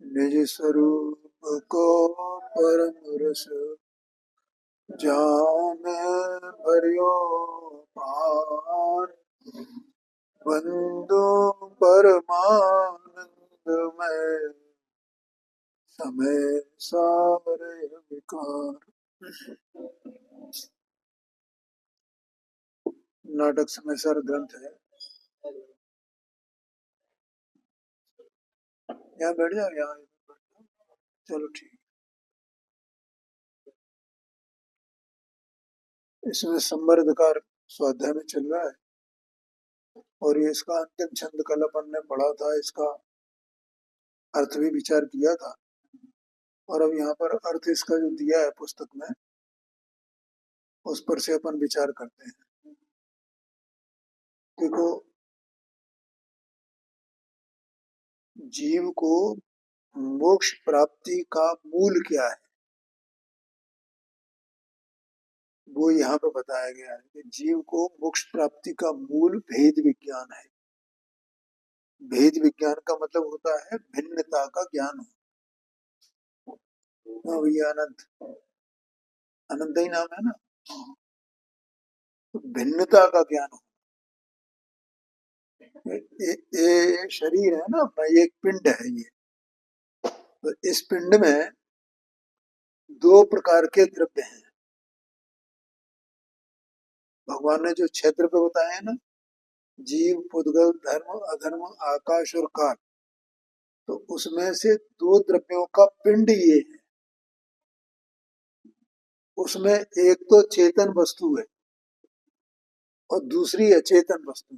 निज स्वरूप को परम रस जाने भरियो पार, बंदो परमानंद में समय सारे विकार। नाटक समय सार ग्रंथ है। यहाँ बैठ जाओ, यहाँ चलो ठीक। इसमें संवर्धकार स्वाध्याय में चल रहा है और ये इसका अंतिम छंद कल अपन ने पढ़ा था, इसका अर्थ भी विचार किया था और अब यहाँ पर अर्थ इसका जो दिया है पुस्तक में उस पर से अपन विचार करते हैं। देखो, जीव को मोक्ष प्राप्ति का मूल क्या है वो यहाँ पे बताया गया है कि जीव को मोक्ष प्राप्ति का मूल भेद विज्ञान है। भेद विज्ञान का मतलब होता है भिन्नता का ज्ञान हो। भैया अनंत, अनंत ही नाम है ना, तो भिन्नता का ज्ञान हो। ये शरीर है ना अपना, ये एक पिंड है ये, तो इस पिंड में दो प्रकार के द्रव्य हैं। भगवान ने जो छह द्रव्य बताए हैं ना, जीव, पुद्गल, धर्म, अधर्म, आकाश और काल, तो उसमें से दो द्रव्यों का पिंड ये है। उसमें एक तो चेतन वस्तु है और दूसरी अचेतन वस्तु,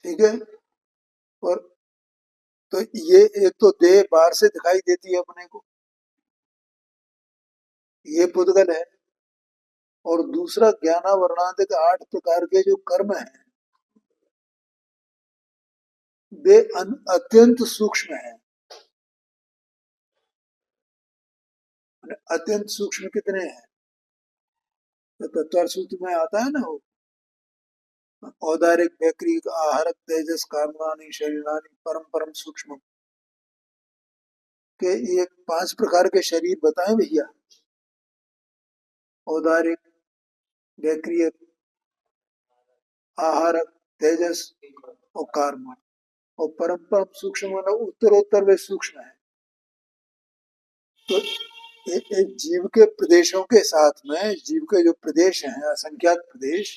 ठीक है। और तो ये एक तो देह बाहर से दिखाई देती है अपने को, ये पुद्गल है, और दूसरा ज्ञानावरणादिक 8 प्रकार के जो कर्म हैं वे अत्यंत सूक्ष्म हैं। अत्यंत सूक्ष्म कितने हैं? तो तत्व सूत्र में आता है ना, वो औदारिक, वैक्रिक, आहारक, तेजस, कामनानि, शरीरानि, परम परम सूक्ष्म के ये 5 प्रकार के शरीर बताए भैया। औदारिक, वैक्रिय, आहारक, तेजस और कार्म, और परम परम सूक्ष्म मतलब उत्तरोत्तर वे सूक्ष्म है। तो एक जीव के प्रदेशों के साथ में, जीव के जो प्रदेश हैं असंख्यात प्रदेश,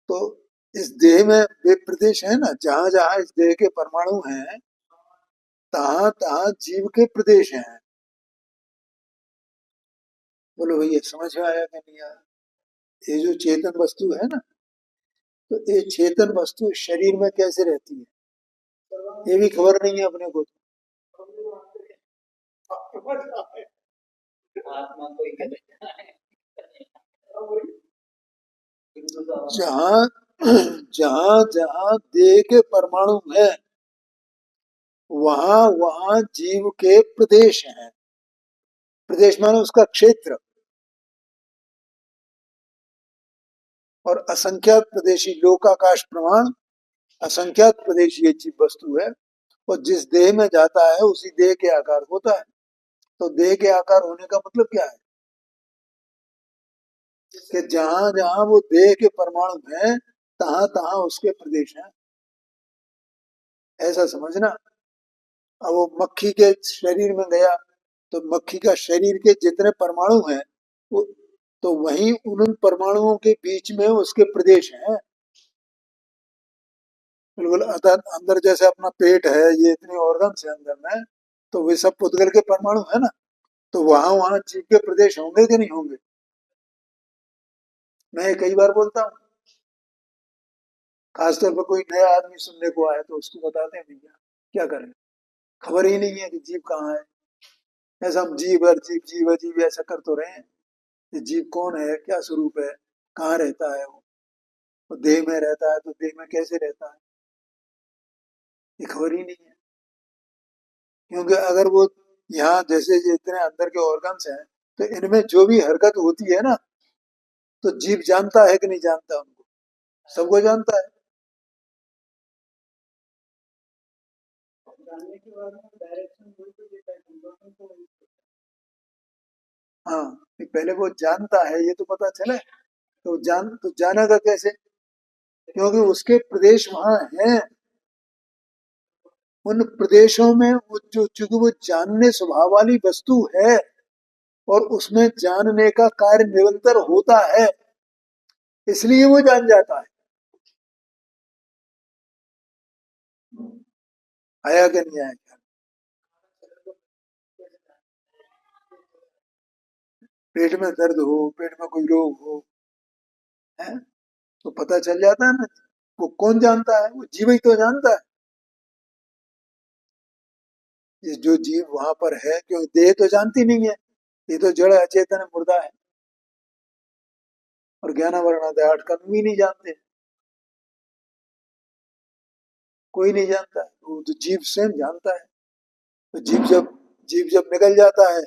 तो इस देह में वे प्रदेश है ना, जहां जहां इस देह के परमाणु हैं तहां तहां जीव के प्रदेश हैं। बोलो भैया समझ में आया कि नहीं आया? ये जो चेतन वस्तु है ना, तो ये चेतन वस्तु शरीर में कैसे रहती है ये भी खबर नहीं है अपने को। जहां जहां जहां देह के परमाणु है वहां वहां जीव के प्रदेश हैं। प्रदेश माने उसका क्षेत्र, और असंख्यात प्रदेशी लोकाकाश प्रमाण असंख्यात प्रदेशी ये जीव वस्तु है, और जिस देह में जाता है उसी देह के आकार होता है। तो देह के आकार होने का मतलब क्या है कि जहां जहां वो देह के परमाणु हैं तहां तहां उसके प्रदेश हैं, ऐसा समझना। अब वो मक्खी के शरीर में गया तो मक्खी का शरीर के जितने परमाणु हैं वो, तो वहीं उन परमाणुओं के बीच में उसके प्रदेश हैं। बिल्कुल अंदर जैसे अपना पेट है, ये इतने ऑर्गन्स है अंदर में, तो वे सब पुद्गल के परमाणु है ना, तो वहां वहां जीव के प्रदेश होंगे कि नहीं होंगे? मैं कई बार बोलता हूँ, खासतौर पर कोई नया आदमी सुनने को आया तो उसको बताते हैं भैया क्या करें, खबर ही नहीं है कि जीव कहाँ है। ऐसा हम जीव अजीब, जीव अजीब ऐसा कर तो रहे हैं, ये जीव कौन है, क्या स्वरूप है, कहाँ रहता है वो, तो देह में रहता है तो देह में कैसे रहता है, ये खबर ही नहीं है। क्योंकि अगर वो यहाँ जैसे जितने अंदर के ऑर्गन्स हैं तो इनमें जो भी हरकत होती है ना, तो जीव जानता है कि नहीं जानता उनको? सबको जानता है। हाँ, पहले वो जानता है ये तो पता चले, तो जानेगा कैसे? क्योंकि उसके प्रदेश वहां हैं, उन प्रदेशों में वो जो चूंकि वो जानने स्वभाव वाली वस्तु है, और उसमें जानने का कार्य निरंतर होता है, इसलिए वो जान जाता है। आया कि नहीं आया क्या? पेट में दर्द हो, पेट में कोई रोग हो, है, तो पता चल जाता है ना। वो कौन जानता है? वो जीव ही तो जानता है। ये जो जीव वहां पर है, क्यों देह तो जानती नहीं है, ये तो जड़ अचेतन मुर्दा है, और ज्ञान वर्ण आठ कर्म भी नहीं जानते, कोई नहीं जानता है, वो तो जीव स्वयं जानता है। तो जीव जब निकल जाता है,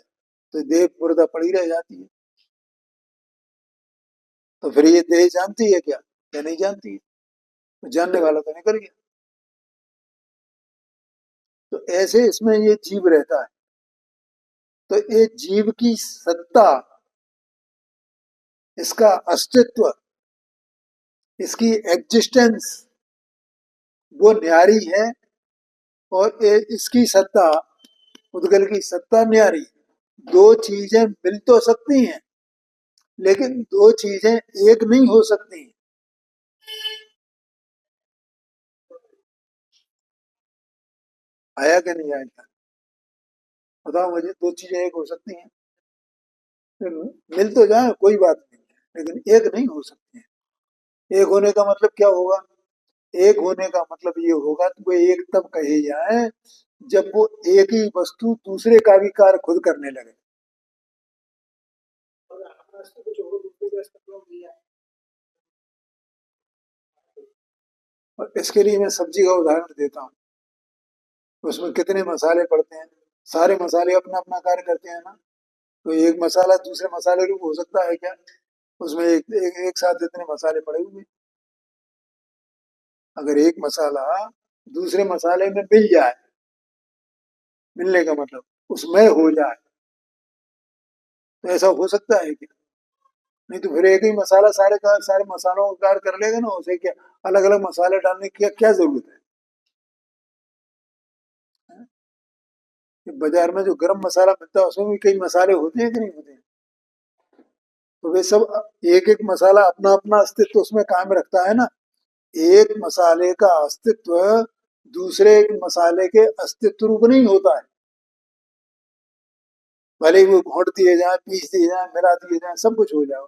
तो देह मुर्दा पड़ी रह जाती है। तो फिर ये देह जानती है क्या? या नहीं जानती है? तो जानने वाला तो निकल गया। तो ऐसे इसमें ये जीव रहता है। तो ये जीव की सत्ता, इसका अस्तित्व, इसकी एग्जिस्टेंस, वो न्यारी है। और इसकी सत्ता, उद्गल की सत्ता न्यारी। दो चीजें मिल तो सकती हैं, लेकिन दो चीजें एक नहीं हो सकती। आया कि नहीं आया? बताओ मुझे, दो चीजें एक हो सकती हैं? मिल तो जाए कोई बात नहीं, लेकिन एक नहीं हो सकती है। एक होने का मतलब क्या होगा? एक होने का मतलब ये होगा कि वो एक तब कहे जाए जब वो एक ही वस्तु दूसरे का भी कार्य खुद करने लगे। और इसके लिए मैं सब्जी का उदाहरण देता हूँ। उसमें कितने मसाले पड़ते हैं? सारे मसाले अपना अपना कार्य करते हैं ना। तो एक मसाला दूसरे मसाले रूप हो सकता है क्या? उसमें एक साथ इतने मसाले पड़े हुए। अगर एक मसाला दूसरे मसाले में मिल जाए, मिलने का मतलब उसमें हो जाए, तो ऐसा हो सकता है क्या? नहीं तो फिर एक ही मसाला सारे का सारे मसालों का कार्य कर लेगा ना, उसे क्या अलग अलग मसाले डालने की क्या जरूरत है? कि बाजार में जो गरम मसाला मिलता है उसमें भी कई मसाले होते हैं कि नहीं होते हैं? तो वे सब एक एक मसाला अपना अपना अस्तित्व उसमें कायम रखता है ना। एक मसाले का अस्तित्व दूसरे एक मसाले के अस्तित्व रूप नहीं होता है। भले ही वो घोट दिए जाए, पीस दिए जाए, मिला दिए जाए, सब कुछ हो जाए,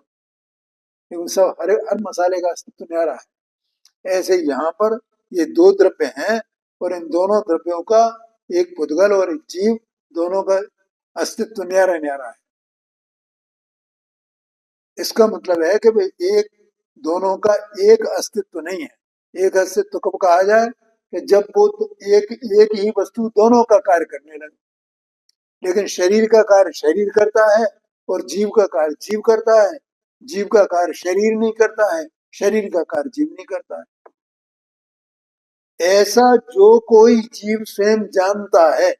लेकिन सब हर मसाले का अस्तित्व न्यारा है। ऐसे यहाँ पर ये दो द्रव्य हैं, और इन दोनों द्रव्यों का, एक पुद्गल और एक जीव, दोनों का अस्तित्व न्यारा न्यारा है। इसका मतलब है कि भाई एक, दोनों का एक अस्तित्व नहीं है। एक अस्तित्व कब कहा जाए? कि जब वो एक एक ही वस्तु दोनों का कार्य करने लगे। लेकिन शरीर का कार्य शरीर करता है, और जीव का कार्य जीव करता है। जीव का कार्य शरीर नहीं करता है, शरीर का कार्य जीव नहीं करता है। ऐसा जो कोई जीव स्वयं जानता है,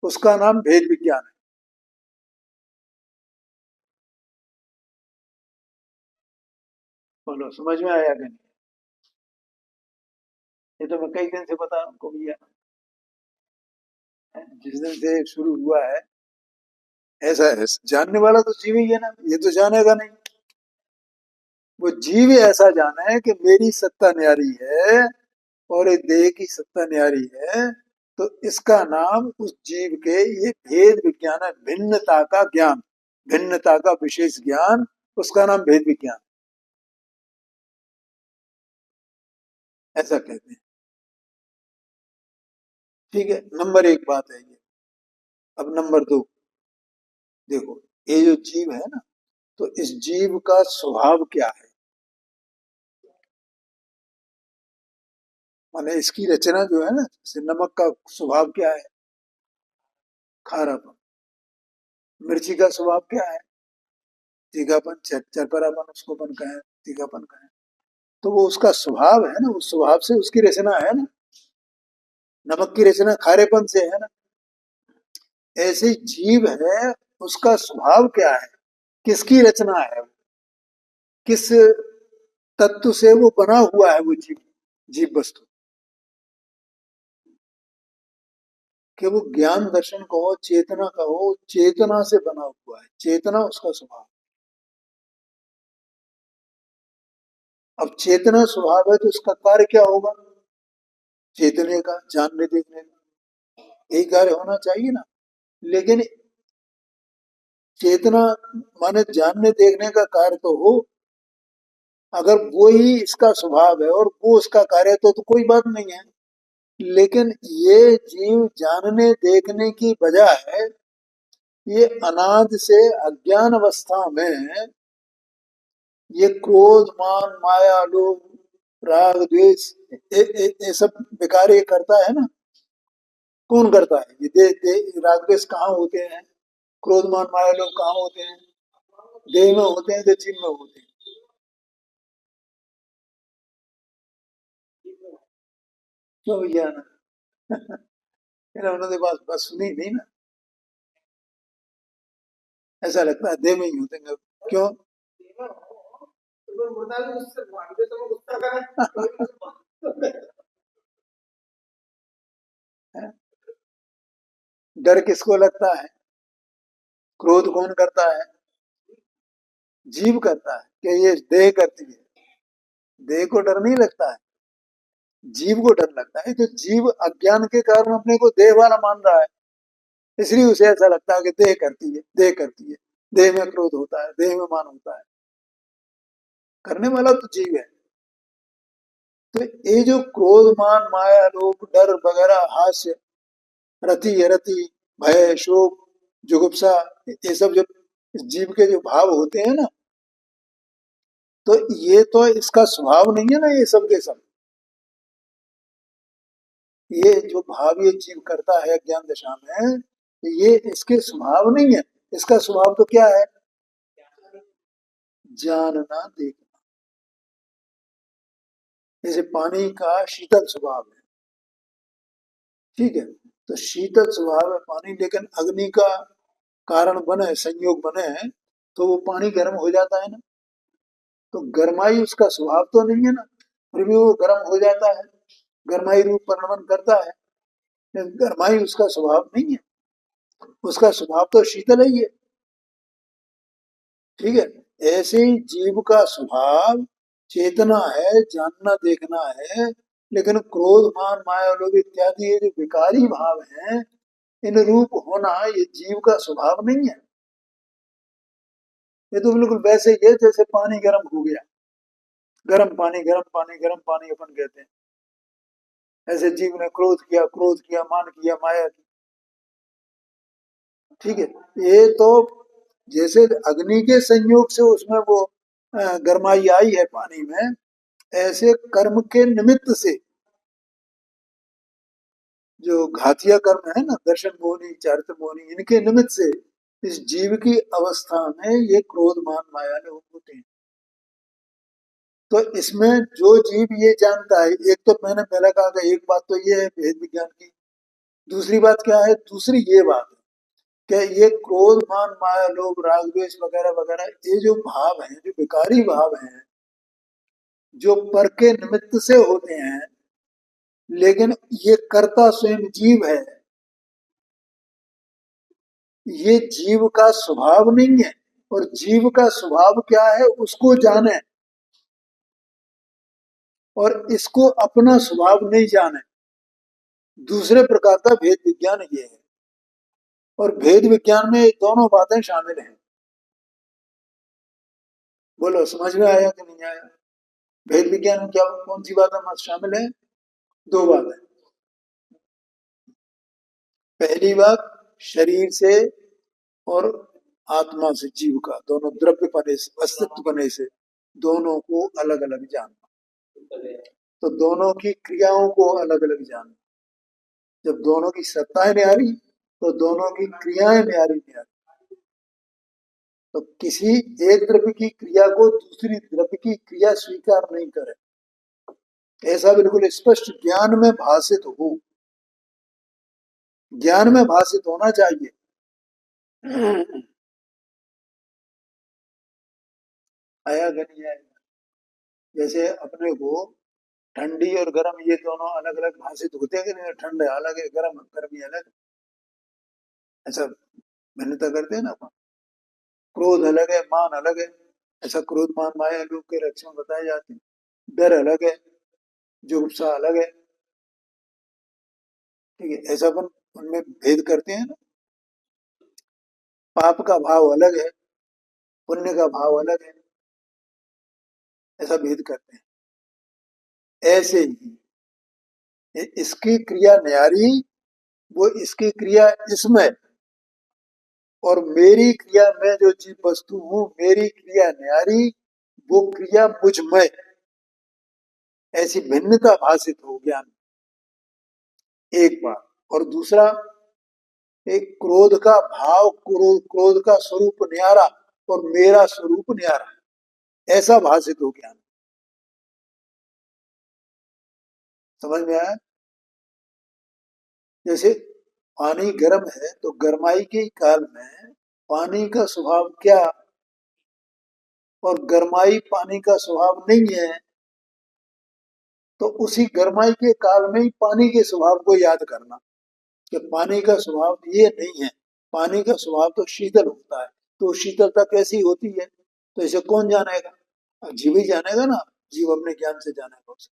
उसका नाम भेद विज्ञान है। बोलो, समझ में आया कि नहीं? ये तो मैं कई दिन से बता रहा हूँ भैया, जिस दिन से शुरू हुआ है। ऐसा है, जानने वाला तो जीव ही है ना, ये तो जानेगा नहीं। वो जीव ऐसा जाना है कि मेरी सत्ता न्यारी है, और ये देह की सत्ता न्यारी है। तो इसका नाम उस जीव के, ये भेद विज्ञान है, भिन्नता का ज्ञान, भिन्नता का विशेष ज्ञान, उसका नाम भेद विज्ञान, ऐसा कहते हैं। ठीक है, नंबर एक बात है ये। अब नंबर दो, देखो, ये जो जीव है ना, तो इस जीव का स्वभाव क्या है? माने इसकी रचना जो है ना, जैसे नमक का स्वभाव क्या है? खारापन। मिर्ची का स्वभाव क्या है? तीखापन, चरपरापन, उसको अपन कहें, तीखापन कहें। तो वो उसका स्वभाव है ना, उस स्वभाव से उसकी रचना है ना। नमक की रचना खारेपन से है ना। ऐसे जीव है, उसका स्वभाव क्या है, किसकी रचना है, किस तत्व से वो बना हुआ है वो जीव, जीव वस्तु। कि वो ज्ञान दर्शन कहो, चेतना कहो, चेतना से बना हुआ है, चेतना उसका स्वभाव। अब चेतना स्वभाव है तो उसका कार्य क्या होगा, चेतने का, जानने देखने का, यही कार्य होना चाहिए ना। लेकिन चेतना माने जानने देखने का कार्य तो हो, अगर वो ही इसका स्वभाव है और वो उसका कार्य है तो कोई बात नहीं है। लेकिन ये जीव जानने देखने की बजाय ये अनादि से अज्ञान अवस्था में ये क्रोध मान माया लोभ राग द्वेष ये सब विकार ये करता है ना। कौन करता है ये? राग द्वेष कहाँ होते हैं, क्रोध मान माया लोभ कहाँ होते हैं, देह में होते हैं, जीव में होते हैं। क्यों भैया ना? उन्होंने बात बस सुनी नहीं ना, ऐसा लगता है देह में ही होते हैं। क्यों? डर किसको लगता है, क्रोध कौन करता है, जीव करता है कि ये देह करती है। देह को डर नहीं लगता है, जीव को डर लगता है। तो जीव अज्ञान के कारण अपने को देह वाला मान रहा है, इसलिए उसे ऐसा लगता है कि देह करती है, देह करती है, देह में क्रोध होता है, देह में मान होता है। करने वाला तो जीव है। तो ये जो क्रोध मान माया लोभ डर वगैरह हास्य रति रति भय शोक जुगुप्सा ये सब जो जीव के जो भाव होते हैं ना, तो ये तो इसका स्वभाव नहीं है ना, ये सब के सब। ये जो भाव ये जीव करता है ज्ञान दशा में, ये इसके स्वभाव नहीं है। इसका स्वभाव तो क्या है, जानना देखना। जैसे पानी का शीतल स्वभाव है, ठीक है, तो शीतल स्वभाव है पानी, लेकिन अग्नि का कारण बने संयोग बने तो वो पानी गर्म हो जाता है ना। तो गर्माई उसका स्वभाव तो नहीं है ना, फिर भी वो गर्म हो जाता है, गर्माई रूप परिणमन करता है, लेकिन गर्माई उसका स्वभाव नहीं है, उसका स्वभाव तो शीतल ही है। ठीक है, ऐसे ही जीव का स्वभाव चेतना है, जानना देखना है, लेकिन क्रोध मान माया लोभ इत्यादि ये जो विकारी भाव हैं, इन रूप होना ये जीव का स्वभाव नहीं है। ये तो बिल्कुल वैसे ही है जैसे पानी गर्म हो गया, गर्म पानी गर्म पानी गर्म पानी अपन कहते हैं। ऐसे जीव ने क्रोध किया मान किया माया की। ठीक है, ये तो जैसे अग्नि के संयोग से उसमें वो गर्माई आई है पानी में, ऐसे कर्म के निमित्त से जो घातिया कर्म है ना, दर्शन मोहनी चारित्र मोहनी, इनके निमित्त से इस जीव की अवस्था में ये क्रोध मान माया ने होते हैं। तो इसमें जो जीव ये जानता है, एक तो मैंने पहले कहा था, एक बात तो ये है भेद विज्ञान की, दूसरी बात क्या है, दूसरी ये बात है कि ये क्रोध मान माया लोभ राग द्वेष वगैरह वगैरह ये जो भाव हैं, जो विकारी भाव हैं, जो पर के निमित्त से होते हैं, लेकिन ये कर्ता स्वयं जीव है। ये जीव का स्वभाव नहीं है, और जीव का स्वभाव क्या है उसको जाने, और इसको अपना स्वभाव नहीं जाने, दूसरे प्रकार का भेद विज्ञान ये है। और भेद विज्ञान में दोनों बातें शामिल हैं। बोलो समझ में आया कि नहीं आया? भेद विज्ञान में क्या कौन सी बातें शामिल है? दो बातें। पहली बात, शरीर से और आत्मा से जीव का दोनों द्रव्य बने से, अस्तित्व बने से दोनों को अलग अलग जानना, तो दोनों की क्रियाओं को अलग अलग जानना। जब दोनों की सत्ताएं न्यारी तो दोनों की क्रियाएं न्यारी न्यारी। तो किसी एक द्रव्य की क्रिया को दूसरी द्रव्य की क्रिया स्वीकार नहीं करे, ऐसा बिल्कुल स्पष्ट ज्ञान में भाषित हो, ज्ञान में भाषित होना चाहिए। आया कि नहीं आया? जैसे अपने को ठंडी और गर्म ये दोनों अलग अलग भाषित होते हैं कि नहीं, ठंड अलग है, गर्म गर्मी अलग, ऐसा भिन्नता करते हैं ना अपन। क्रोध अलग है, मान अलग है, ऐसा क्रोध मान माया लोग के लक्षण बताए जाते हैं। डर अलग है, जुगुप्सा अलग है, ठीक है, ऐसा अपन उनमें भेद करते हैं ना। पाप का भाव अलग है, पुण्य का भाव अलग है, ऐसा भेद करते हैं। ऐसे ही इसकी क्रिया न्यारी, वो इसकी क्रिया इसमें, और मेरी क्रिया में जो जीव वस्तु हूं, मेरी क्रिया न्यारी, वो क्रिया मुझ में, ऐसी भिन्नता भाषित हो ज्ञान। एक बात। और दूसरा, एक क्रोध का भाव, क्रोध का स्वरूप न्यारा और मेरा स्वरूप न्यारा, ऐसा भाषित हो ज्ञान। समझ में आया? जैसे पानी गर्म है तो गर्माई के काल में पानी का स्वभाव क्या, और गर्माई पानी का स्वभाव नहीं है, तो उसी गर्माई के काल में ही पानी के स्वभाव को याद करना कि पानी का स्वभाव ये नहीं है, पानी का स्वभाव तो शीतल होता है। तो शीतलता कैसी होती है, तो इसे कौन जानेगा? जीव ही जानेगा ना, जीव अपने ज्ञान से जानेगा उसे।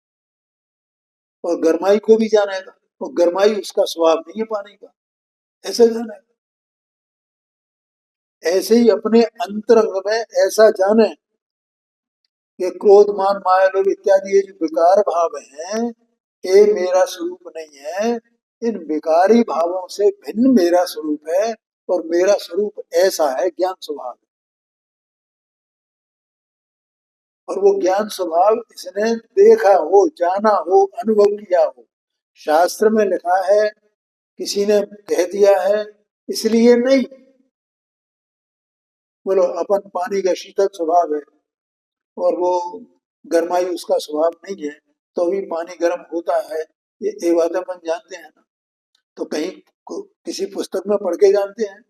और गर्माई को भी जानेगा, और गर्माई उसका स्वभाव नहीं है पानी का, ऐसे जानेगा। ऐसे ही अपने अंतरंग में ऐसा जाने कि क्रोध मान माया लोभ इत्यादि ये जो विकार भाव हैं, ये मेरा स्वरूप नहीं है, इन विकारी भावों से भिन्न मेरा स्वरूप है, और मेरा स्वरूप ऐसा है, ज्ञान स्वभाव। और वो ज्ञान स्वभाव इसने देखा हो, जाना हो, अनुभव किया हो, शास्त्र में लिखा है, किसी ने कह दिया है, इसलिए नहीं। बोलो अपन पानी का शीतल स्वभाव है और वो गर्माई उसका स्वभाव नहीं है, तो भी पानी गर्म होता है, ये बात अपन जानते हैं ना। तो कहीं किसी पुस्तक में पढ़ के जानते हैं,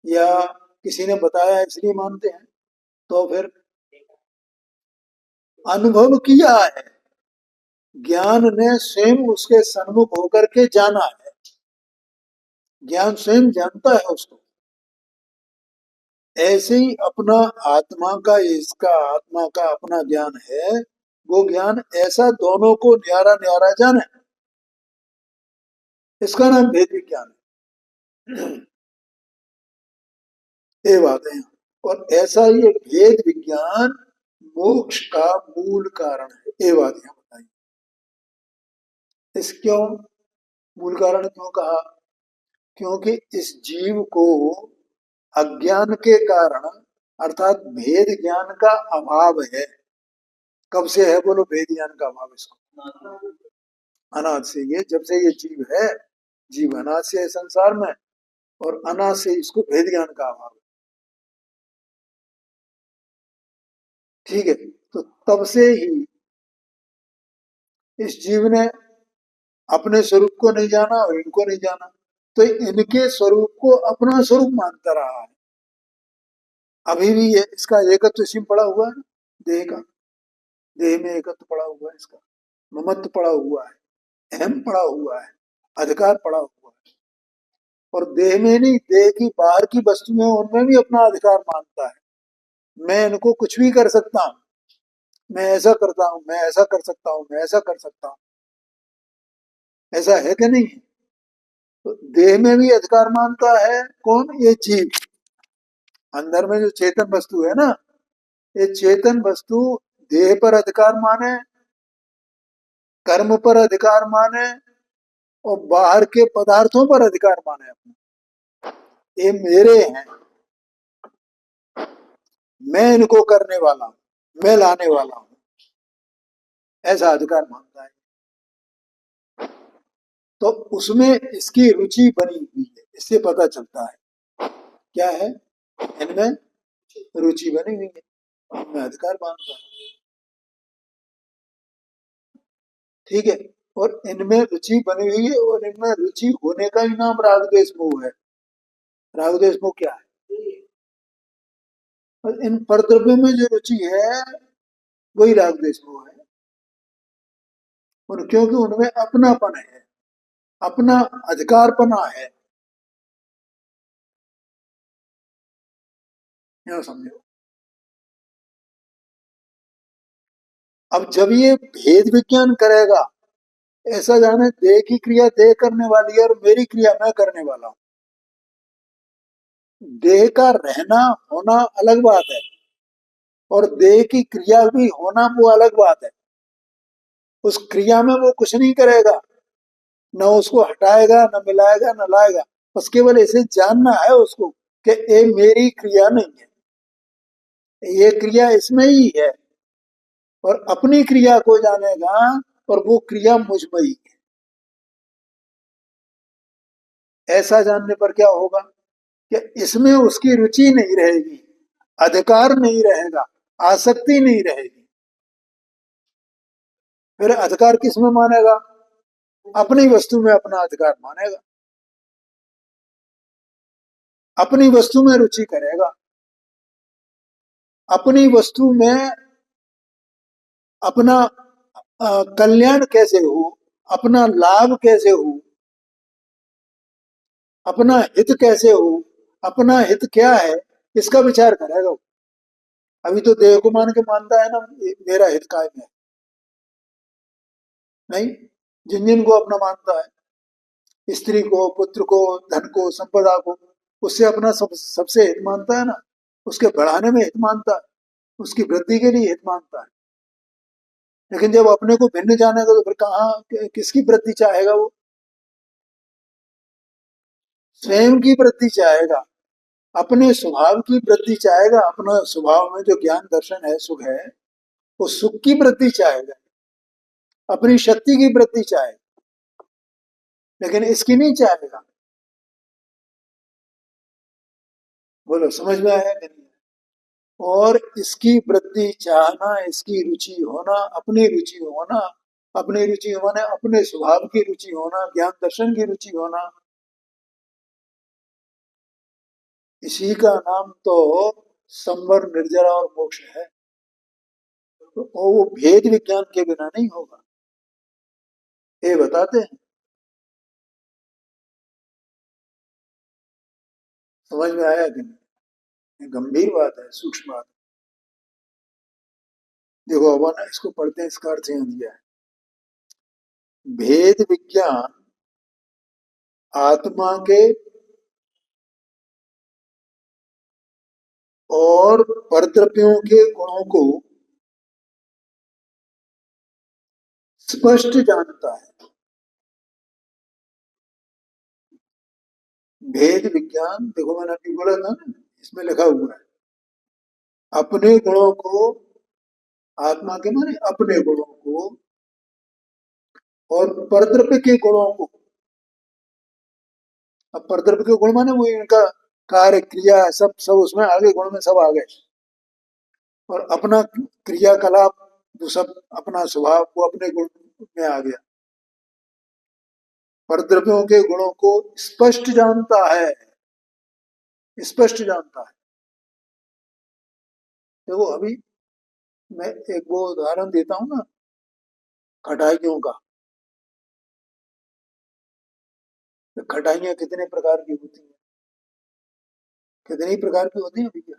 या किसी ने बताया इसलिए मानते हैं? तो फिर अनुभव किया है, ज्ञान ने स्वयं उसके सन्मुख होकर के जाना है, ज्ञान स्वयं जानता है उसको। ऐसे ही अपना आत्मा का, इसका आत्मा का अपना ज्ञान है, वो ज्ञान ऐसा दोनों को न्यारा न्यारा जाने, इसका नाम भेद विज्ञान है। ये बात है। और ऐसा ये भेद विज्ञान मोक्ष का मूल कारण है, ये बात यहाँ बताई। इस क्यों मूल कारण क्यों कहा? क्योंकि इस जीव को अज्ञान के कारण, अर्थात भेद ज्ञान का अभाव है। कब से है बोलो भेद ज्ञान का अभाव इसको? अनाद से। ये जब से ये जीव है, जीव अनाद से है संसार में, और अनाद से इसको भेद ज्ञान का अभाव है। ठीक है, तो तब से ही इस जीव ने अपने स्वरूप को नहीं जाना और इनको नहीं जाना, तो इनके स्वरूप को अपना स्वरूप मानता रहा है। अभी भी ये इसका एकत्व तो इसमें पड़ा हुआ है ना, देह का, देह में एकत्व पड़ा हुआ है इसका, ममत्व पड़ा हुआ है, अहम पड़ा हुआ है, अधिकार पड़ा हुआ है। और देह में नहीं, देह की बाहर की वस्तुएं उनमें भी अपना अधिकार मानता है। मैं इनको कुछ भी कर सकता हूँ, मैं ऐसा करता हूँ, मैं ऐसा कर सकता हूँ, मैं ऐसा कर सकता हूँ, ऐसा है कि नहीं? तो देह में भी अधिकार मानता है कौन? ये जीव। अंदर में जो चेतन वस्तु है ना, ये चेतन वस्तु देह पर अधिकार माने, कर्म पर अधिकार माने, और बाहर के पदार्थों पर अधिकार माने अपने। ये मेरे हैं, मैं इनको करने वाला हूँ, मैं लाने वाला हूँ, ऐसा अधिकार मानता है। तो उसमें इसकी रुचि बनी हुई है, इससे पता चलता है क्या है, इनमें रुचि बनी हुई है, इनमें अधिकार मानता है। ठीक है। और इनमें रुचि बनी हुई है, और इनमें रुचि होने का ही नाम राग द्वेष मोह है। राग द्वेष मोह क्या है? और इन परद्रव्यों में जो रुचि है वही राग द्वेष मोह है। और क्योंकि उनमें अपनापन है, अपना अधिकारपना है, यह समझो। अब जब ये भेद विज्ञान करेगा, ऐसा जाने देह की क्रिया देह करने वाली है और मेरी क्रिया मैं करने वाला हूं। देह का रहना होना अलग बात है, और देह की क्रिया भी होना वो अलग बात है। उस क्रिया में वो कुछ नहीं करेगा, न उसको हटाएगा, न मिलाएगा, न लाएगा। बस केवल ऐसे जानना है उसको कि ये मेरी क्रिया नहीं है, ये क्रिया इसमें ही है। और अपनी क्रिया को जानेगा, और वो क्रिया मुझ में ही है। ऐसा जानने पर क्या होगा कि इसमें उसकी रुचि नहीं रहेगी, अधिकार नहीं रहेगा, आसक्ति नहीं रहेगी। फिर अधिकार किस में मानेगा? अपनी वस्तु में अपना अधिकार मानेगा, अपनी वस्तु में रुचि करेगा, अपनी वस्तु में अपना कल्याण कैसे हो, अपना लाभ कैसे हो, अपना हित कैसे हो, अपना हित क्या है, इसका विचार करेगा वो। अभी तो देह को मान के मानता है ना, मेरा हित कायम है। नहीं, जिन जिन को अपना मानता है, स्त्री को, पुत्र को, धन को, संपदा को, उससे अपना सबसे हित मानता है ना, उसके बढ़ाने में हित मानता है, उसकी वृद्धि के लिए हित मानता है। लेकिन जब अपने को भिन्न जानेगा तो फिर कहाँ किसकी वृद्धि चाहेगा वो? स्वयं की वृद्धि चाहेगा, अपने स्वभाव की वृद्धि चाहेगा। अपना स्वभाव में जो ज्ञान दर्शन है, सुख है, वो सुख की वृद्धि चाहेगा, अपनी शक्ति की वृद्धि चाहेगा, लेकिन इसकी नहीं चाहेगा। बोलो समझ में आया कि नहीं? और इसकी वृद्धि चाहना, इसकी रुचि होना, अपनी रुचि होना, अपनी रुचि होने अपने स्वभाव की रुचि होना, ज्ञान दर्शन की रुचि होना, इसी का नाम तो संवर, निर्जरा और मोक्ष है। तो वो भेद विज्ञान के बिना नहीं होगा, ये बताते हैं। समझ में आया कि नहीं? गंभीर बात है, सूक्ष्म बात है। देखो अब ना इसको पढ़ते हैं, इसका अर्थ यहाँ दिया है। भेद विज्ञान आत्मा के और परद्रव्यों के गुणों को स्पष्ट जानता है। भेद विज्ञान, देखो मैंने अभी बोला था ना, इसमें लिखा हुआ है अपने गुणों को, आत्मा के माने अपने गुणों को, और परद्रव्य के गुणों को। अब परद्रव्य के गुण माने वो इनका कार्य क्रिया सब सब उसमें आगे, गुण में सब आ गए। और अपना क्रियाकलाप जो सब, अपना स्वभाव वो अपने गुण में आ गया। परद्रव्यों के गुणों को स्पष्ट जानता है, स्पष्ट जानता है। देखो अभी मैं एक वो उदाहरण देता हूँ ना, खटाइयों का। तो खटाइयाँ कितने प्रकार की होती हैं? कितनी प्रकार की होती हैं भैया?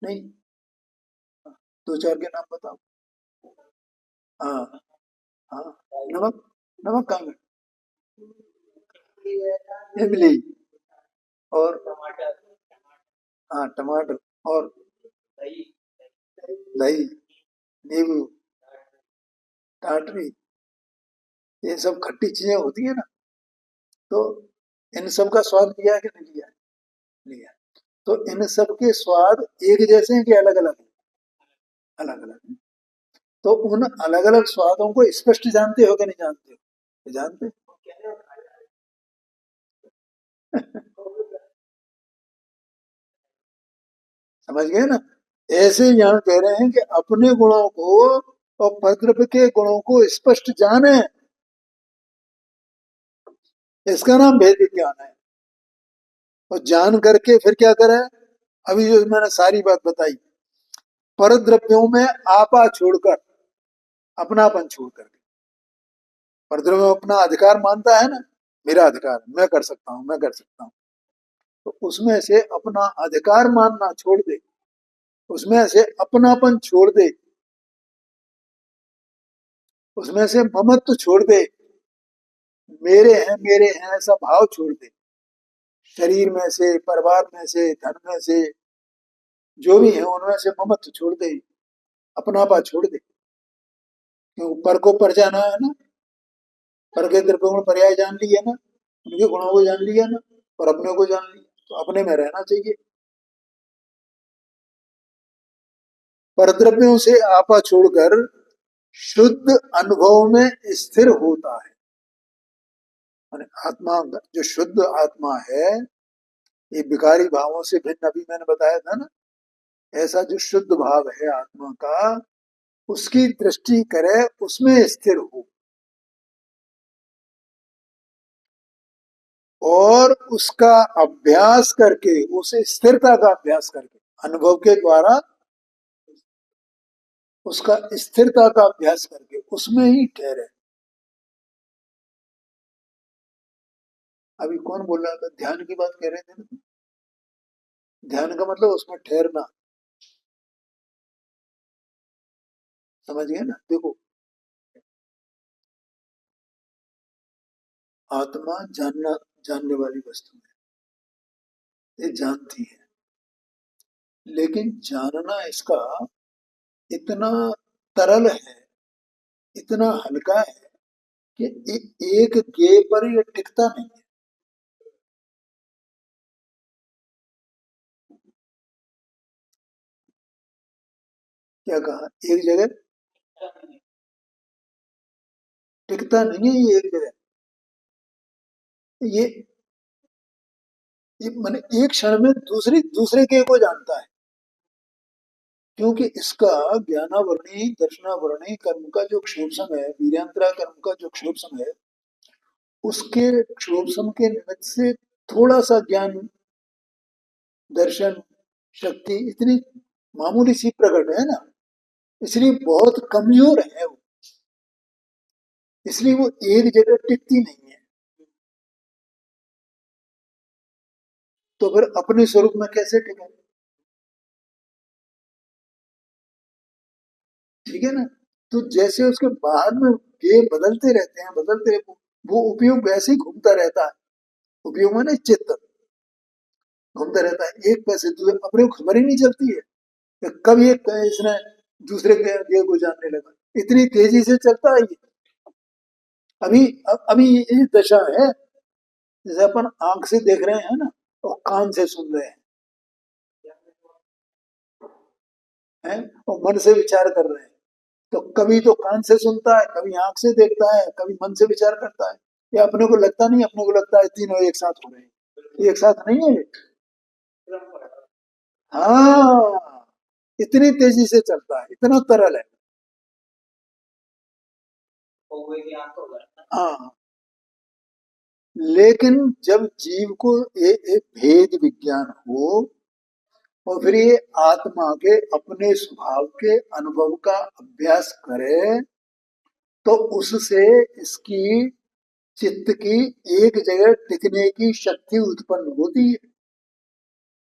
नहीं, दो चार के नाम बताओ। हाँ, हाँ, नमक, नमक कहाँ गए? इमली, और हाँ टमाटर, और दही, नींबू, टाटरी, ये सब खट्टी चीजें होती है ना। तो इन सब का स्वाद लिया है कि नहीं लिया? लिया। तो इन सब के स्वाद एक जैसे हैं कि अलग अलग हैं? अलग अलग हैं। तो उन अलग अलग स्वादों को स्पष्ट जानते हो कि नहीं जानते हो? जानते समझ गए ना? ऐसे यहाँ कह रहे हैं कि अपने गुणों को और परद्रव्य के गुणों को स्पष्ट जाने, इसका नाम भेद विज्ञान है। और जान करके फिर क्या करे, अभी जो मैंने सारी बात बताई, परद्रव्यों में आपा छोड़कर, अपनापन छोड़ करके, परद्रव्य में अपना अधिकार मानता है ना, मेरा अधिकार, मैं कर सकता हूं, मैं कर सकता हूं, तो उसमें से अपना अधिकार मानना छोड़ दे, उसमें से अपनापन छोड़ दे, उसमें से ममत्व छोड़ दे, मेरे हैं ऐसा भाव छोड़ दे, शरीर में से, परिवार में से, धन में से, जो भी है उनमें से ममत्व छोड़ दे, अपनापा छोड़ दे। क्यों, पर को पर जाना है ना, पर के द्रव्य गुण पर्याय जान लिया ना, उनके गुणों को जान लिया ना, और अपने को जान लिया, तो अपने में रहना चाहिए। परद्रव्यों से आपा छोड़कर शुद्ध अनुभव में स्थिर होता है। आत्मा, जो शुद्ध आत्मा है, ये विकारी भावों से भिन्न, अभी मैंने बताया था ना, ऐसा जो शुद्ध भाव है आत्मा का, उसकी दृष्टि करे, उसमें स्थिर हो, और उसका अभ्यास करके, उस स्थिरता का अभ्यास करके, अनुभव के द्वारा उसका स्थिरता का अभ्यास करके उसमें ही ठहरे। अभी कौन बोल रहा था, ध्यान की बात कह रहे थे ना, ध्यान का मतलब उसमें ठहरना, समझ गए ना। देखो, आत्मा जानने वाली वस्तु है, ये जानती है, लेकिन जानना इसका इतना तरल है, इतना हल्का है कि एक गे पर ये टिकता नहीं है। क्या कहा, एक जगह टिकता नहीं है, ये एक जगह, ये मैंने एक क्षण में दूसरे के को जानता है, क्योंकि इसका ज्ञानावरणी दर्शनावरणी कर्म का जो क्षोभसम है, वीर्यांतरा कर्म का जो क्षोभसम है, उसके क्षोभसम के निमित्त से थोड़ा सा ज्ञान, दर्शन, शक्ति इतनी मामूली सी प्रकट है ना, इसलिए बहुत कमजोर है वो, इसलिए वो एक जगह टिकती नहीं है। तो फिर अपने स्वरूप में कैसे टिके, ठीक है ना। तो जैसे उसके बाहर में ये बदलते रहते हैं, बदलते रहते, वो उपयोग वैसे ही घूमता रहता है, उपयोग माने चित्त घूमता रहता है, एक पैसे दूसरे, अपने को खबर ही नहीं चलती है कि कब ये इसने दूसरे के को जानने लगा, इतनी तेजी से चलता है ये। अभी अभी ये दशा है, जैसे अपन आंख से देख रहे हैं ना, और कान से सुन रहे हैं, और मन से विचार कर रहे हैं, तो कभी तो कान से सुनता है, कभी आंख से देखता है, कभी मन से विचार करता है। ये अपने को लगता नहीं, अपने को लगता है तीनों एक साथ हो रहे हैं, ये एक साथ नहीं है। हाँ, इतनी तेजी से चलता है, इतना तरल है। हाँ, लेकिन जब जीव को एक भेद विज्ञान हो, और फिर ये आत्मा के अपने स्वभाव के अनुभव का अभ्यास करे, तो उससे इसकी चित्त की एक जगह टिकने की शक्ति उत्पन्न होती है,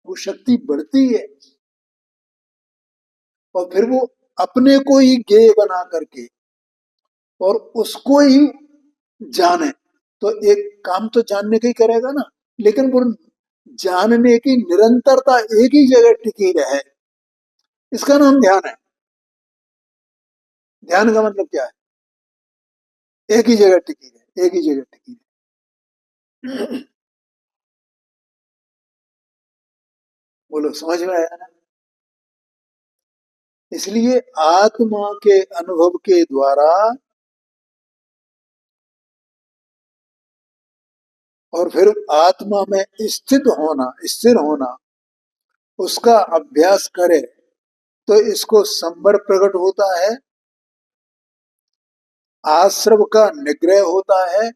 वो शक्ति बढ़ती है, और फिर वो अपने को ही ज्ञेय बना करके और उसको ही जाने। तो एक काम तो जानने का ही करेगा ना, लेकिन वो जानने की निरंतरता एक ही जगह टिकी रहे, इसका नाम ध्यान है। ध्यान का मतलब क्या है, एक ही जगह टिकी रहे, एक ही जगह टिकी रहे। बोलो, समझ में आया ना। इसलिए आत्मा के अनुभव के द्वारा और फिर आत्मा में स्थित होना, स्थिर होना, उसका अभ्यास करे, तो इसको संबर प्रकट होता है, आश्रव का निग्रह होता है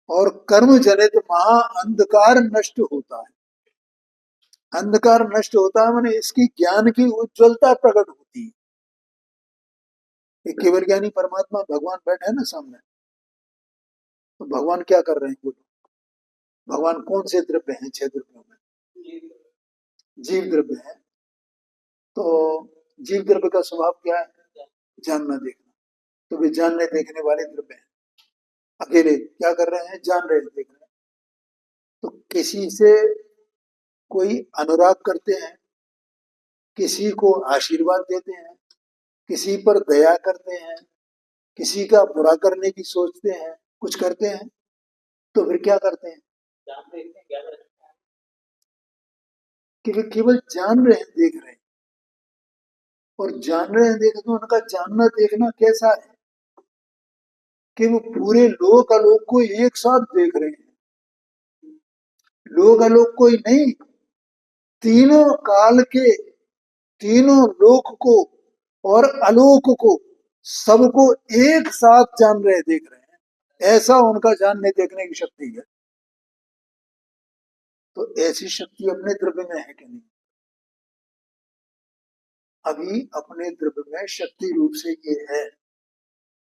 और कर्म जनित महा अंधकार नष्ट होता है। अंधकार नष्ट होता है माने इसकी ज्ञान की उज्ज्वलता प्रकट होती है। एक केवल ज्ञानी परमात्मा भगवान बैठे हैं ना सामने, तो भगवान क्या कर रहे हैं बोलो? भगवान कौन से द्रव्य हैं? 6 द्रव्यों में जीव द्रव्य है। तो जीव द्रव्य का स्वभाव क्या है? जानना देखना। तो वे जानने देखने वाले द्रव्य हैं। अकेले क्या कर रहे हैं? जान रहे हैं, देख रहे हैं। तो किसी से कोई अनुराग करते हैं, किसी को आशीर्वाद देते हैं, किसी पर दया करते हैं, किसी का बुरा करने की सोचते हैं, कुछ करते हैं, तो फिर क्या करते हैं? कि वे केवल जान रहे हैं, देख रहे हैं। और जान रहे हैं, देख रहे हैं, तो उनका जानना देखना कैसा है कि वो पूरे लोक आलोक को एक साथ देख रहे हैं। लोक आलोक को ही नहीं, तीनों काल के, तीनों लोक को और आलोक को, सबको एक साथ जान रहे, देख रहे हैं। ऐसा उनका जानने देखने की शक्ति है। तो ऐसी शक्ति अपने द्रव्य में है कि नहीं? अभी अपने द्रव्य में शक्ति रूप से ये है,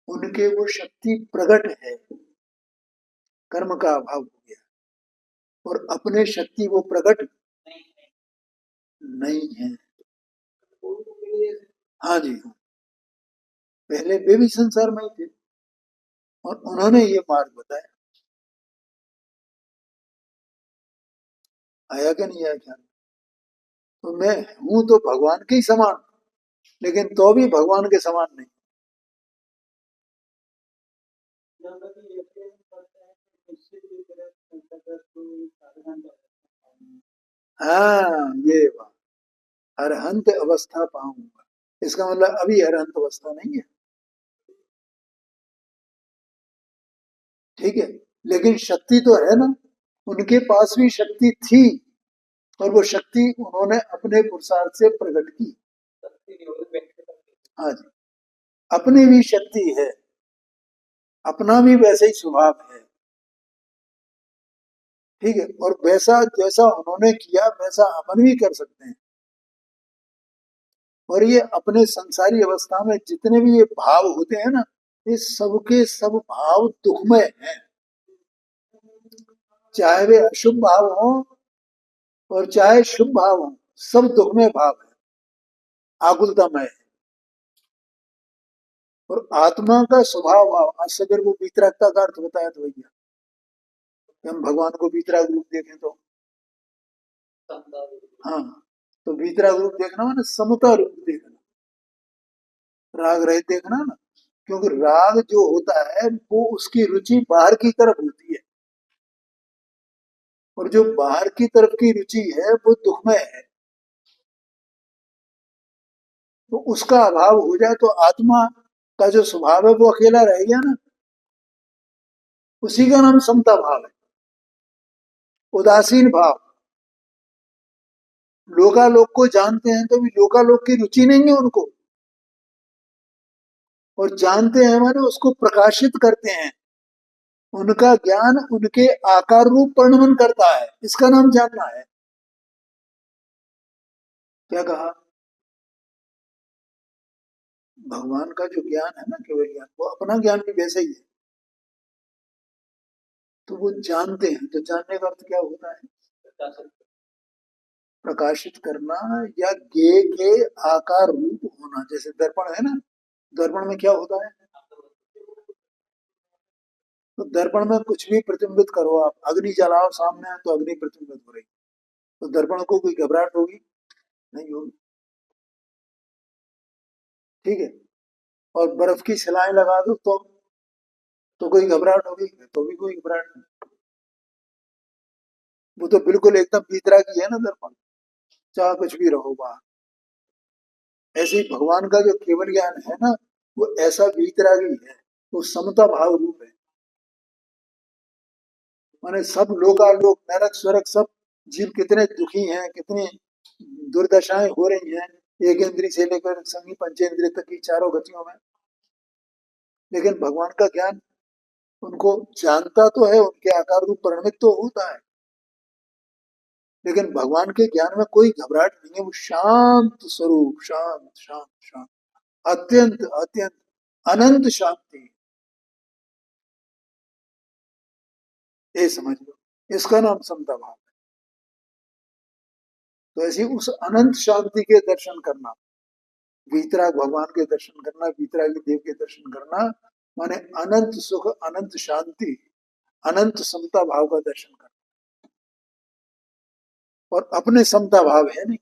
उनके वो शक्ति प्रकट है, कर्म का अभाव हो गया, और अपने शक्ति वो प्रकट नहीं है। हाँ जी, हाँ। पहले वे भी संसार में ही थे और उन्होंने ये मार्ग बताया। आया क्या नहीं आया क्या? तो मैं हूं तो भगवान के ही समान, लेकिन तो भी भगवान के समान नहीं। हाँ, ये बात, अरहंत अवस्था पाऊंगा, इसका मतलब अभी अरहंत अवस्था नहीं है, ठीक है। लेकिन शक्ति तो है ना, उनके पास भी शक्ति थी, और वो शक्ति उन्होंने अपने पुरुषार्थ से प्रकट की। हाँ जी, अपनी भी शक्ति है, अपना भी वैसे ही स्वभाव है, ठीक है। और वैसा जैसा उन्होंने किया वैसा अपन भी कर सकते हैं। और ये अपने संसारी अवस्था में जितने भी ये भाव होते हैं ना, ये सबके सब भाव दुखमय हैं। चाहे वे अशुभ भाव हो और चाहे शुभ भाव हो, सब दुखमय भाव है, आकुलतामय है। और आत्मा का स्वभाव भाव, आज से अगर वो वीतरागता का अर्थ बताया तो भैया, कि हम भगवान को वीतराग रूप देखें तो, हाँ, तो वीतराग रूप देखना माने समता रूप देखना, राग रहित देखना ना। क्योंकि राग जो होता है वो उसकी रुचि बाहर की तरफ होती है, और जो बाहर की तरफ की रुचि है वो दुखमय है। तो उसका अभाव हो जाए तो आत्मा का जो स्वभाव है वो अकेला रह गया ना, उसी का नाम समता भाव है, उदासीन भाव। लोकालोक को जानते हैं तो भी लोकालोक की रुचि नहीं है उनको, और जानते हैं माने उसको प्रकाशित करते हैं। उनका ज्ञान उनके आकार रूप परिणमन करता है, इसका नाम जानना है। क्या कहा? भगवान का जो ज्ञान है ना, केवल ज्ञान, वो अपना ज्ञान भी वैसे ही है। तो वो जानते हैं, तो जानने का अर्थ क्या होता है? प्रकाशित करना, या ज्ञेय के आकार रूप होना। जैसे दर्पण है ना, दर्पण में क्या होता है? तो दर्पण में कुछ भी प्रतिबिंबित करो आप, अग्नि जलाओ सामने है तो अग्नि प्रतिबिंबित हो रही, तो दर्पण को कोई घबराहट होगी? नहीं होगी, ठीक है। और बर्फ की सिलाई लगा दो तो कोई घबराहट होगी? तो भी कोई घबराहट नहीं। वो तो बिल्कुल एकदम भीतरा की है ना दर्पण, चाहे कुछ भी रहो बाहर। ऐसे ही भगवान का जो केवल ज्ञान है ना, वो ऐसा वीतरागी है, वो समता भाव रूप है। माने सब लोकालोक, नरक स्वर्ग, सब जीव कितने दुखी हैं, कितनी दुर्दशाएं हो रही हैं, एक इंद्री से लेकर संगी पंचेंद्रिय तक की चारों गतियों में, लेकिन भगवान का ज्ञान उनको जानता तो है, उनके आकार रूप परिणमित तो होता है, लेकिन भगवान के ज्ञान में कोई घबराहट नहीं है। वो शांत स्वरूप, शांत शांत शांत, अत्यंत अत्यंत अनंत शांति, ये समझ लो, इसका नाम समता भाव है। तो ऐसी उस अनंत शांति के दर्शन करना, वीतराग भगवान के दर्शन करना, वीतरागी देव के दर्शन करना, माने अनंत सुख, अनंत शांति, अनंत समता भाव का दर्शन करना। और अपने समता भाव है नहीं,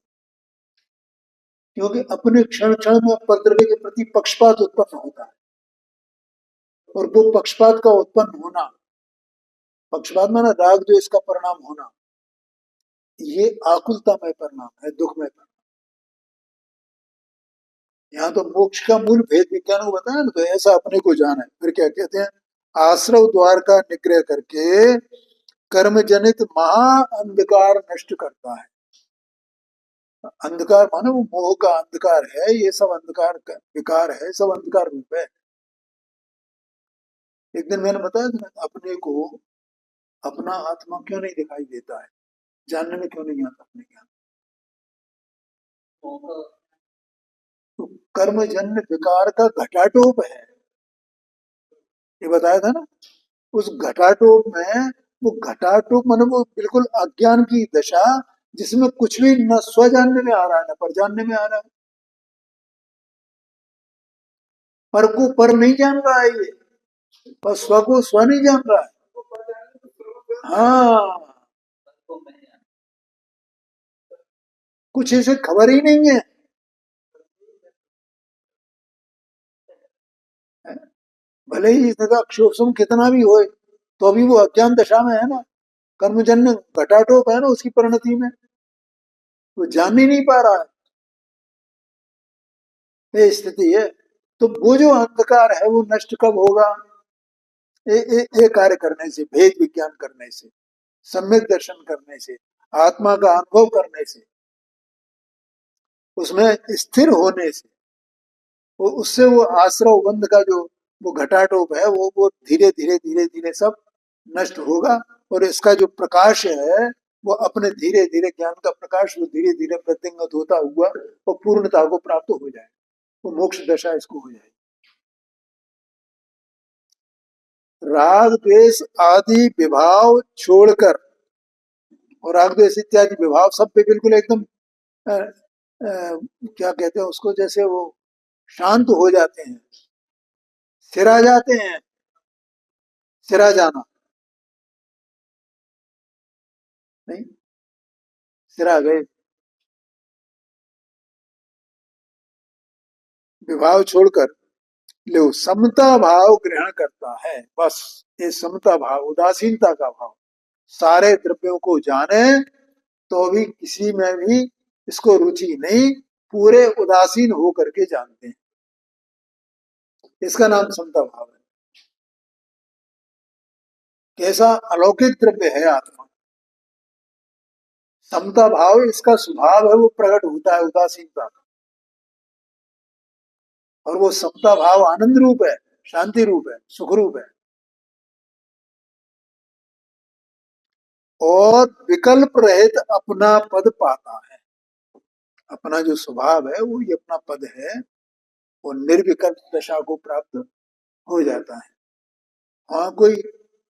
क्योंकि अपने क्षण क्षण में प्रकृति के प्रति पक्षपात उत्पन्न होता है, और वो पक्षपात का उत्पन्न होना, पक्षपात माना राग जो इसका परिणाम होना, ये आकुलतामय परिणाम है, दुखमय परिणाम। यहाँ तो मोक्ष का मूल भेद विज्ञान को बताया ना, तो ऐसा अपने को जाना है। फिर क्या कहते हैं, आश्रव द्वार का निग्रह करके कर्म जनित महा अंधकार नष्ट करता है। अंधकार माने वो मोह का अंधकार है, ये सब अंधकार का विकार है, सब अंधकार रूप है। एक दिन मैंने बताया था ना, अपने को अपना आत्मा क्यों नहीं दिखाई देता है, जानने में क्यों नहीं आता अपने ज्ञान, तो कर्मजन्य विकार का घटाटोप है, ये बताया था ना। उस घटाटोप में, वो घटाटोप माने वो बिल्कुल अज्ञान की दशा, जिसमें कुछ भी न स्व जानने में आ रहा है न पर जानने में आ रहा है, पर को पर नहीं जान रहा है ये, और स्व को स्व नहीं जान रहा है। हाँ, कुछ इसे खबर ही नहीं है। भले ही इसका क्षोभम कितना भी होए, तो अभी वो अज्ञान दशा में है ना, कर्मजन्य घटाटोप है ना उसकी परिणति में, वो जान ही नहीं पा रहा है, ये स्थिति है। तो वो जो अंधकार है वो नष्ट कब होगा, ये कार्य करने से, भेद विज्ञान करने से, सम्यक दर्शन करने से, आत्मा का अनुभव करने से, उसमें स्थिर होने से, वो उससे वो आश्रव बंध का जो वो घटाटोप है, वो धीरे धीरे धीरे धीरे सब नष्ट होगा, और इसका जो प्रकाश है वो अपने धीरे धीरे, ज्ञान का प्रकाश वो धीरे धीरे प्रतिंगत होता हुआ वो पूर्णता को प्राप्त हो जाए, वो मोक्ष दशा इसको हो जाए। राग द्वेष आदि विभाव छोड़कर, और राग द्वेष इत्यादि विभाव सब पे बिल्कुल एकदम क्या कहते हैं उसको, जैसे वो शांत हो जाते हैं, सिरा जाते हैं, सिरा जाना नहीं, सिरा गए, विभाव छोड़कर लो समता भाव ग्रहण करता है, बस ये समता भाव, उदासीनता का भाव, सारे द्रव्यों को जाने तो भी किसी में भी इसको रुचि नहीं, पूरे उदासीन हो करके जानते हैं, इसका नाम समता भाव है। कैसा अलौकिक द्रव्य है आत्मा, समता भाव इसका स्वभाव है, वो प्रकट होता है उदासीनता का, और वो समता भाव आनंद रूप है, शांति रूप है, सुख रूप है, और विकल्प रहित अपना पद पाता है। अपना जो स्वभाव है वो ये अपना पद है, वो निर्विकल्प दशा को प्राप्त हो जाता है। हाँ, कोई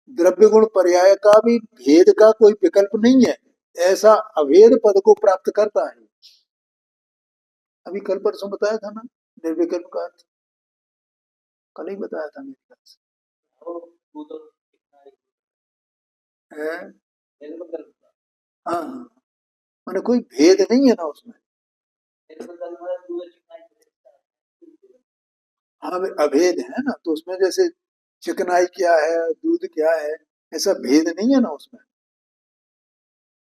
द्रव्य गुण पर्याय का भी भेद का कोई विकल्प नहीं है, ऐसा अभेद पद को प्राप्त करता है। अभी कल परसों बताया था ना निर्विकल्प का अर्थ, कल ही बताया था मेरे ख्याल से, है? हाँ हाँ, मैंने कोई भेद नहीं है ना उसमें। हाँ, अभेद है ना, तो उसमें जैसे चिकनाई क्या है, दूध क्या है, ऐसा भेद नहीं है ना उसमें,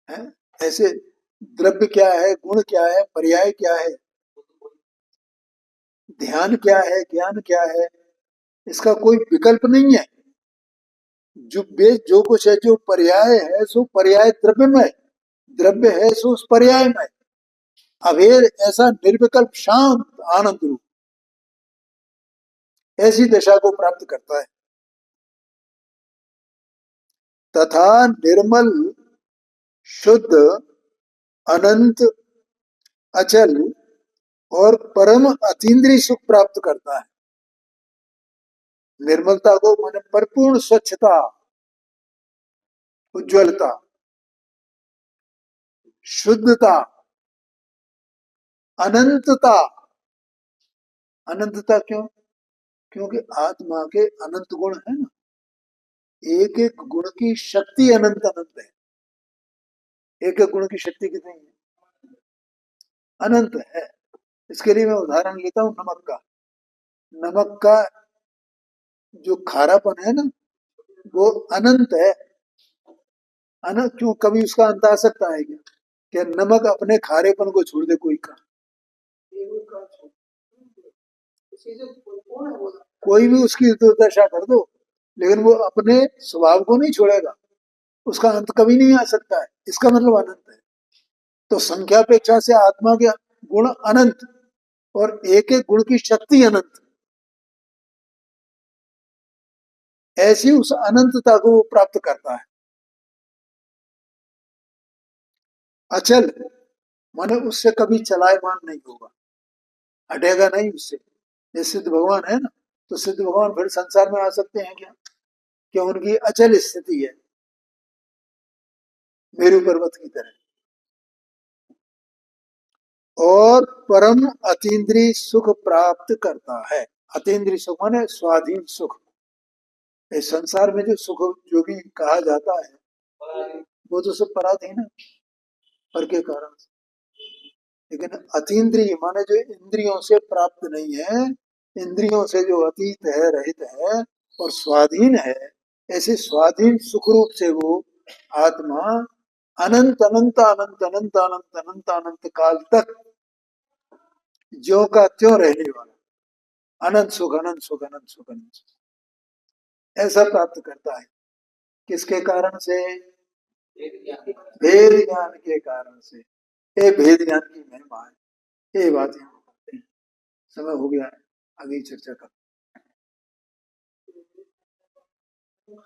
है? ऐसे द्रव्य क्या है, गुण क्या है, पर्याय क्या है, ध्यान क्या है, ज्ञान क्या है, इसका कोई विकल्प नहीं है। जो कुछ है, जो पर्याय है सो पर्याय द्रव्य में, द्रव्य है सो उस पर्याय में, अभेद ऐसा निर्विकल्प शांत आनंद रूप, ऐसी दशा को प्राप्त करता है। तथा निर्मल, शुद्ध, अनंत, अचल और परम अतीन्द्रिय सुख प्राप्त करता है। निर्मलता को माने परिपूर्ण स्वच्छता, उज्ज्वलता, शुद्धता, अनंतता। अनंतता क्यों? क्योंकि आत्मा के अनंत गुण है ना, एक एक गुण की शक्ति अनंत अनंत है। एक एक गुण की शक्ति कितनी है? अनंत है। इसके लिए मैं उदाहरण लेता हूं नमक का। नमक का जो खारापन है ना, वो अनंत है। अनंत क्यों? कभी उसका अंत आ सकता है क्या? क्या नमक अपने खारेपन को छोड़ दे कोई का? कोई भी उसकी दुर्दशा कर दो, लेकिन वो अपने स्वभाव को नहीं छोड़ेगा। उसका अंत कभी नहीं आ सकता है। इसका मतलब अनंत है। तो संख्यापेक्षा से आत्मा के गुण अनंत और एक एक गुण की शक्ति अनंत। ऐसी उस अनंतता को वो प्राप्त करता है। अचल माने उससे कभी चलायमान नहीं होगा, हटेगा नहीं उससे। ये सिद्ध भगवान है ना, तो सिद्ध भगवान फिर संसार में आ सकते हैं क्या? क्या उनकी अचल स्थिति है, मेरु पर्वत की तरह। और परम अतीन्द्रिय सुख प्राप्त करता है। अतीन्द्रिय सुख माने स्वाधीन सुख। इस संसार में जो सुख जो भी कहा जाता है वो तो सब पराधीन है, पर के कारण से। लेकिन अतीन्द्रिय माने जो इंद्रियों से प्राप्त नहीं है, इंद्रियों से जो अतीत है, रहित है और स्वाधीन है, ऐसे स्वाधीन सुख रूप से वो आत्मा अनंत अनंत अनंत अनंत अनंत अनंत अनंत काल तक ज्यों का त्यों रहने वाला अनंत सुख अनंत सुख अनंत सुख अनंत सुख ऐसा प्राप्त करता है। किसके कारण से? भेद ज्ञान के कारण से। ये भेद ज्ञान की महिमा है। ये बात यहाँ करते हैं। समय हो गया है, आगे चर्चा करते हैं।